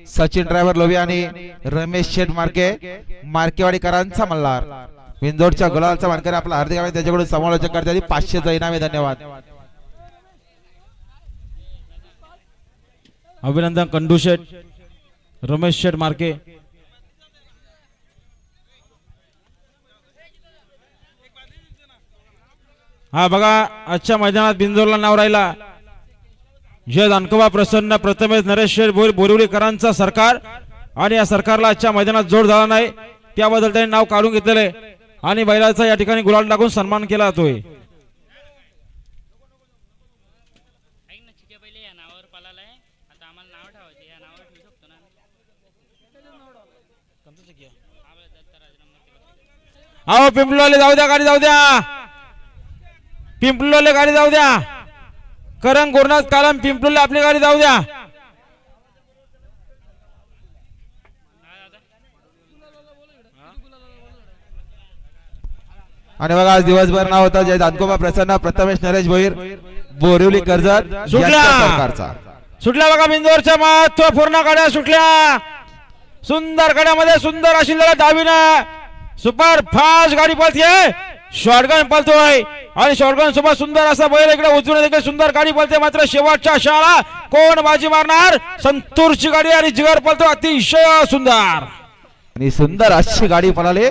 Sachin driver लोभी आणि रमेश शेठ मार्केवाडीकरांचा मल्हार विंजोडच्या गुलालचा मानकरी आपला हार्दिक अभिनंदन। त्याच्याकडून समालोचक करते 500 इनामे। धन्यवाद। अभिनंदन कंडू शेठ, रमेश शेठ मार्के। हा बघा आजच्या मैदानात बिंजोरला नाव राहिला जय दानकोबा प्रसन्न प्रथमेश नरेश शेठ बोरिवलीकरांचा सरकार आणि या सरकारला आजच्या मैदानात जोड झाला नाही त्याबद्दल त्यांनी नाव काढून घेतलेले आणि बैलाचा या ठिकाणी गुलाल टाकून सन्मान केला जातोय। आओ पिंपलोले जाऊ द्या, गाडी जाऊ द्या, पिंपलोले गाडी जाऊ द्या, करंग गुरुनाथ कालम पिंपलोले आपली गाडी जाऊ द्या। आणि बघा आज दिवसभर नाव होता जय दानकोबा प्रसन्न प्रथमेश नरेश भोईर बोरिवली कर्जत सरकारचा सुटला बघा बिंदोरच्या महत्वपूर्ण गाड्या सुटल्या। सुंदर गाड्यामध्ये सुंदर अशी लढत डावीनं सुपर फास्ट गाडी पळते, शॉटगन पळतोय आणि शॉटगन सोबत सुंदर असा बैल इकडे उजवीने देखील सुंदर गाडी पळते। मात्र शेवटच्या शाळा कोण बाजी मारणार? संतूरची गाडी आणि जिगर पळतो अतिशय सुंदर आणि सुंदर अशी गाडी पळाली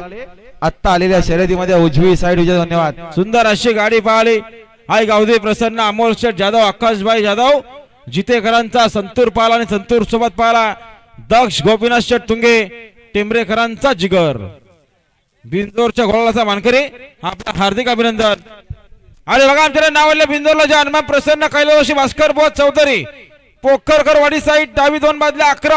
आता आलेल्या शर्यतीमध्ये उजवी साइड विजय। धन्यवाद। सुंदर अशी गाडी पळाली आई गावदे प्रसन्न अमोल शेठ जाधव आकाशभाई जाधव जितेकरांचा संतूर पाला आणि संतूर सोबत पाला दक्ष गोपीनाथ शेठ तुंगे टेंबरेकरांचा जिगर बिंदोरच्या घोळाचा मानकरी आपला हार्दिक अभिनंदन। आणि बघा आमच्या नावाला बिंदोरला जे हनुमान प्रसन्न कैलाशी भास्कर बोध चौधरी पोखरकर वाडी साईड डावी 2 बाजूला 11